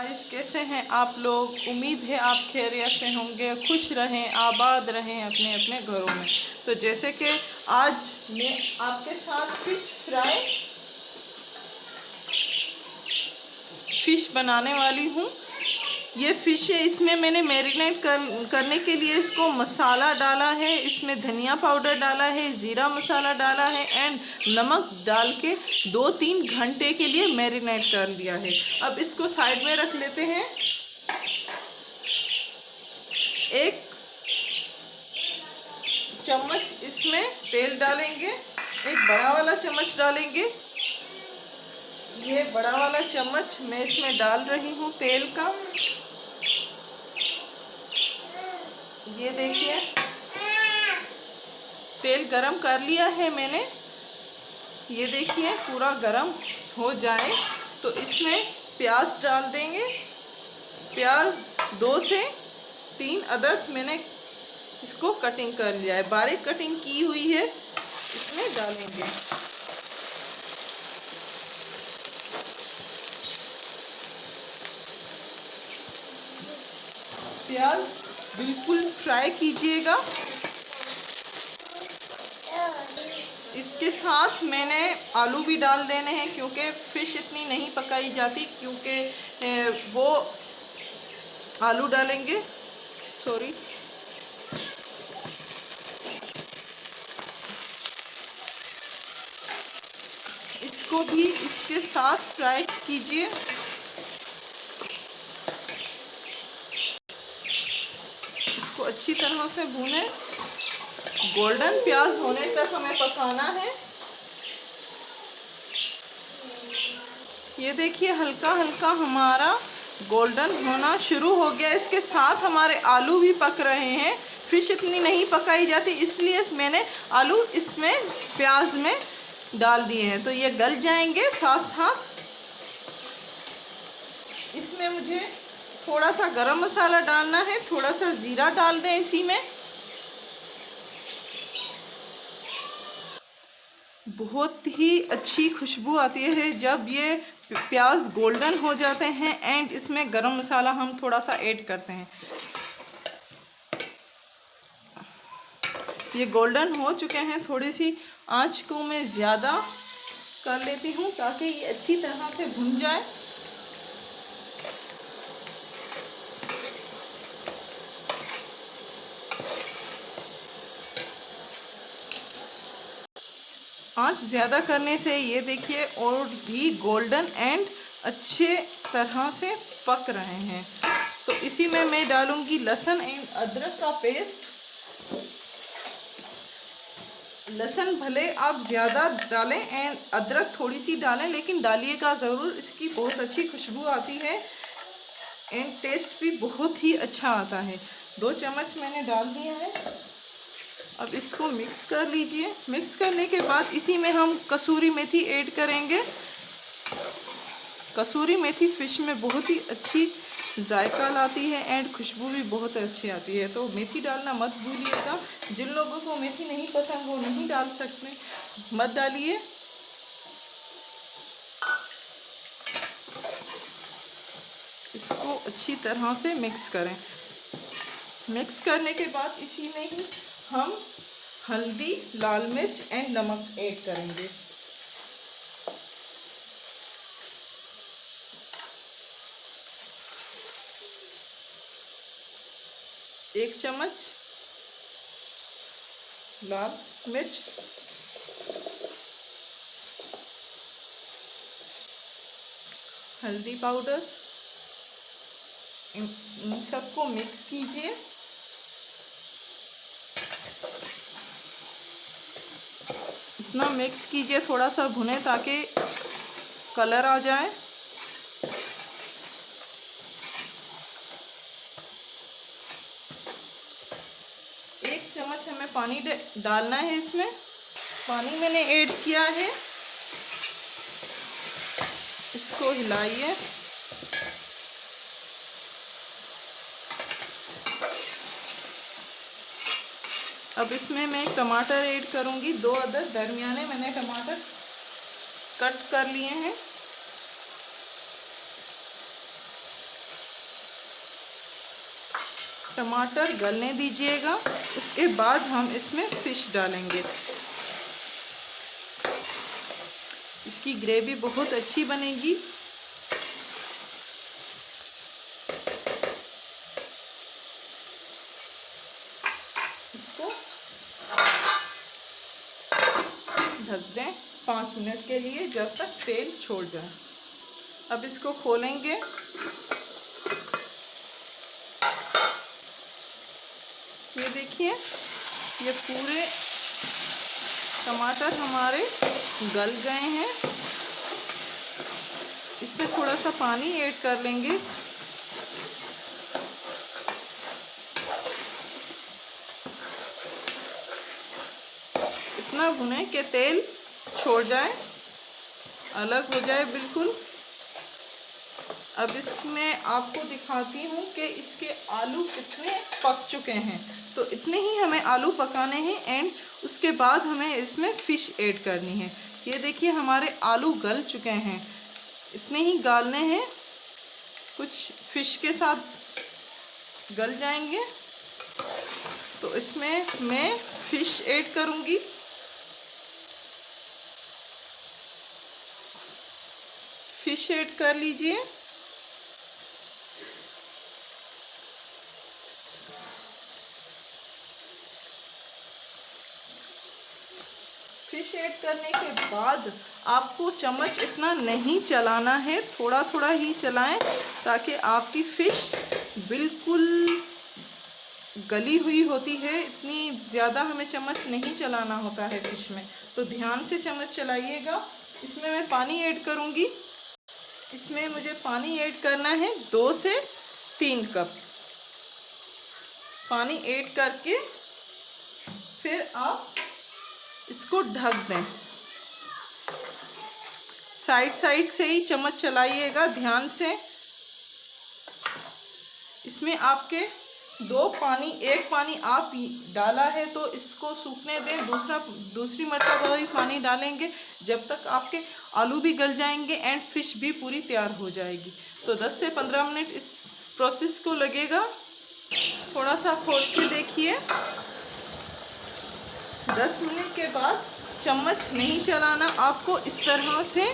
Guys, कैसे हैं आप लोग। उम्मीद है आप खैरियत से होंगे, खुश रहें, आबाद रहें अपने अपने घरों में। तो जैसे कि आज मैं आपके साथ फ़िश बनाने वाली हूँ। ये फ़िश है, इसमें मैंने मैरिनेट करने के लिए इसको मसाला डाला है। इसमें धनिया पाउडर डाला है, ज़ीरा मसाला डाला है एंड नमक डाल के 2-3 घंटे के लिए मैरिनेट कर लिया है। अब इसको साइड में रख लेते हैं। एक चम्मच इसमें तेल डालेंगे, एक बड़ा वाला चम्मच डालेंगे। ये बड़ा वाला चम्मच मैं इसमें डाल रही हूँ तेल का। ये देखिए, तेल गरम कर लिया है मैंने। ये देखिए पूरा गरम हो जाए तो इसमें प्याज डाल देंगे। प्याज 2 से 3 अदद मैंने इसको कटिंग कर लिया है, बारीक कटिंग की हुई है, इसमें डालेंगे। प्याज बिल्कुल फ्राई कीजिएगा। इसके साथ मैंने आलू भी डाल देने हैं, क्योंकि फ़िश इतनी नहीं पकाई जाती, क्योंकि वो आलू डालेंगे। सॉरी, इसको भी इसके साथ फ्राई कीजिए। इसको अच्छी तरह से भूनें, गोल्डन प्याज होने तक हमें पकाना है। ये देखिए हल्का हल्का हमारा गोल्डन होना शुरू हो गया। इसके साथ हमारे आलू भी पक रहे हैं। फ़िश इतनी नहीं पकाई जाती, इसलिए मैंने आलू इसमें प्याज में डाल दिए हैं, तो ये गल जाएंगे साथ साथ। इसमें मुझे थोड़ा सा गरम मसाला डालना है, थोड़ा सा ज़ीरा डाल दें इसी में। बहुत ही अच्छी खुशबू आती है जब ये प्याज गोल्डन हो जाते हैं एंड इसमें गरम मसाला हम थोड़ा सा ऐड करते हैं। ये गोल्डन हो चुके हैं, थोड़ी सी आंच को मैं ज़्यादा कर लेती हूँ ताकि ये अच्छी तरह से भुन जाए। आंच ज़्यादा करने से ये देखिए और भी गोल्डन एंड अच्छे तरह से पक रहे हैं। तो इसी में मैं डालूंगी लहसुन एंड अदरक का पेस्ट। लहसुन भले आप ज़्यादा डालें एंड अदरक थोड़ी सी डालें, लेकिन डालिएगा ज़रूर, इसकी बहुत अच्छी खुशबू आती है एंड टेस्ट भी बहुत ही अच्छा आता है। 2 चम्मच मैंने डाल दिया है। अब इसको मिक्स कर लीजिए। मिक्स करने के बाद इसी में हम कसूरी मेथी ऐड करेंगे। कसूरी मेथी फ़िश में बहुत ही अच्छी जायका लाती है एंड खुशबू भी बहुत अच्छी आती है, तो मेथी डालना मत भूलिएगा। जिन लोगों को मेथी नहीं पसंद वो नहीं डाल सकते, मत डालिए। इसको अच्छी तरह से मिक्स करें। मिक्स करने के बाद इसी में ही हम हल्दी, लाल मिर्च एंड नमक ऐड करेंगे। एक चम्मच लाल मिर्च, हल्दी पाउडर, इन सबको मिक्स कीजिए। इतना मिक्स कीजिए, थोड़ा सा भुने ताकि कलर आ जाए। एक चम्मच हमें पानी डालना है इसमें। पानी मैंने ऐड किया है, इसको हिलाइए। अब इसमें मैं टमाटर ऐड करूंगी। 2 अदद दरमियाने मैंने टमाटर कट कर लिए हैं। टमाटर गलने दीजिएगा। उसके बाद हम इसमें फ़िश डालेंगे। इसकी ग्रेवी बहुत अच्छी बनेगी। इसको ढक दें 5 मिनट के लिए, जब तक तेल छोड़ जाए। अब इसको खोलेंगे। ये देखिए, ये पूरे टमाटर हमारे गल गए हैं। इसमें थोड़ा सा पानी ऐड कर लेंगे। इतना भुने कि तेल छोड़ जाए, अलग हो जाए बिल्कुल। अब इसमें आपको दिखाती हूँ कि इसके आलू कितने पक चुके हैं। तो इतने ही हमें आलू पकाने हैं एंड उसके बाद हमें इसमें फ़िश ऐड करनी है। ये देखिए, हमारे आलू गल चुके हैं। इतने ही गालने हैं, कुछ फ़िश के साथ गल जाएंगे। तो इसमें मैं फ़िश ऐड करूँगी। फ़िश ऐड कर लीजिए। फ़िश ऐड करने के बाद आपको चम्मच इतना नहीं चलाना है, थोड़ा थोड़ा ही चलाएं, ताकि आपकी फ़िश बिल्कुल गली हुई होती है। इतनी ज़्यादा हमें चम्मच नहीं चलाना होता है फ़िश में, तो ध्यान से चम्मच चलाइएगा। इसमें मैं पानी ऐड करूँगी। इसमें मुझे पानी ऐड करना है 2 से 3 कप। पानी ऐड करके फिर आप इसको ढक दें। साइड साइड से ही चम्मच चलाइएगा ध्यान से। इसमें आपके एक पानी आप डाला है तो इसको सूखने दें। दूसरी मरतबा भी पानी डालेंगे जब तक आपके आलू भी गल जाएंगे एंड फ़िश भी पूरी तैयार हो जाएगी। तो 10 से 15 मिनट इस प्रोसेस को लगेगा। थोड़ा सा खोल के देखिए। 10 मिनट के बाद चम्मच नहीं चलाना, आपको इस तरह से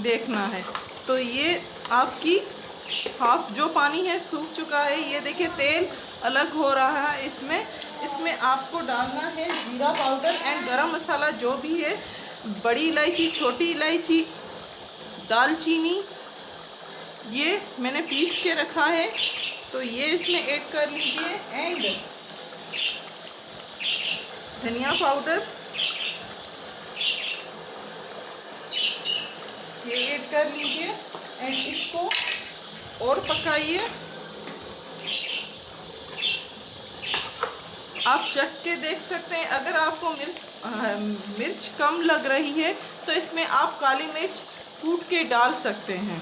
देखना है। तो ये आपकी हाफ जो पानी है सूख चुका है। ये देखिए, तेल अलग हो रहा है। इसमें आपको डालना है जीरा पाउडर एंड गरम मसाला जो भी है। बड़ी इलायची, छोटी इलायची, दालचीनी, ये मैंने पीस के रखा है, तो ये इसमें ऐड कर लीजिए। एंड धनिया पाउडर ये ऐड कर लीजिए एंड इसको और पकाइए। आप चख के देख सकते हैं। अगर आपको मिर्च कम लग रही है तो इसमें आप काली मिर्च कूट के डाल सकते हैं।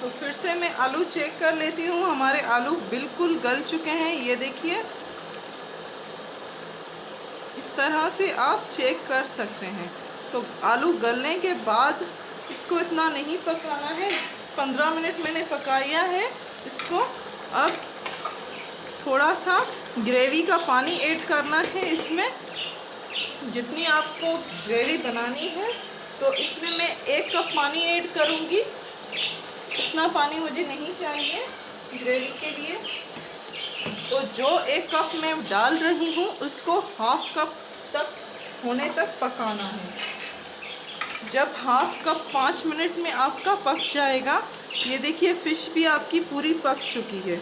तो फिर से मैं आलू चेक कर लेती हूँ। हमारे आलू बिल्कुल गल चुके हैं। ये देखिए, इस तरह से आप चेक कर सकते हैं। तो आलू गलने के बाद इसको इतना नहीं पकाना है। 15 मिनट मैंने पकाया है इसको। अब थोड़ा सा ग्रेवी का पानी ऐड करना है इसमें। जितनी आपको ग्रेवी बनानी है तो इसमें मैं 1 कप पानी ऐड करूँगी। इतना पानी मुझे नहीं चाहिए ग्रेवी के लिए। तो जो 1 कप मैं डाल रही हूँ उसको हाफ कप तक होने तक पकाना है। जब हाफ कप 5 मिनट में आपका पक जाएगा, ये देखिए फ़िश भी आपकी पूरी पक चुकी है।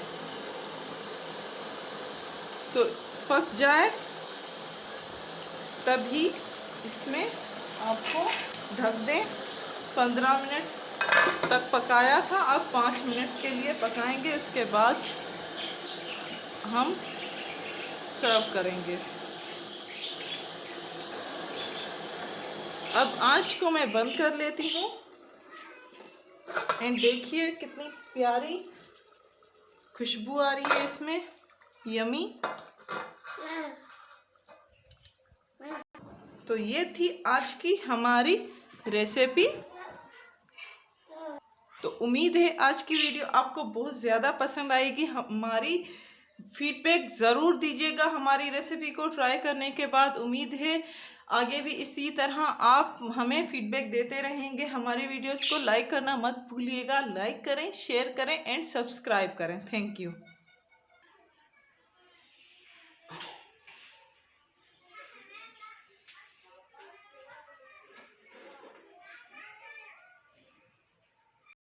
तो पक जाए तभी इसमें आपको ढक दें। 15 मिनट तक पकाया था, अब 5 मिनट के लिए पकाएंगे। उसके बाद हम सर्व करेंगे। अब आंच को मैं बंद कर लेती हूँ एंड देखिए कितनी प्यारी खुशबू आ रही है इसमें, यमी। तो ये थी आज की हमारी रेसिपी। तो उम्मीद है आज की वीडियो आपको बहुत ज़्यादा पसंद आएगी। हमारी फीडबैक ज़रूर दीजिएगा हमारी रेसिपी को ट्राई करने के बाद। उम्मीद है आगे भी इसी तरह आप हमें फीडबैक देते रहेंगे। हमारी वीडियोस को लाइक करना मत भूलिएगा। लाइक करें, शेयर करें एंड सब्सक्राइब करें। Thank you.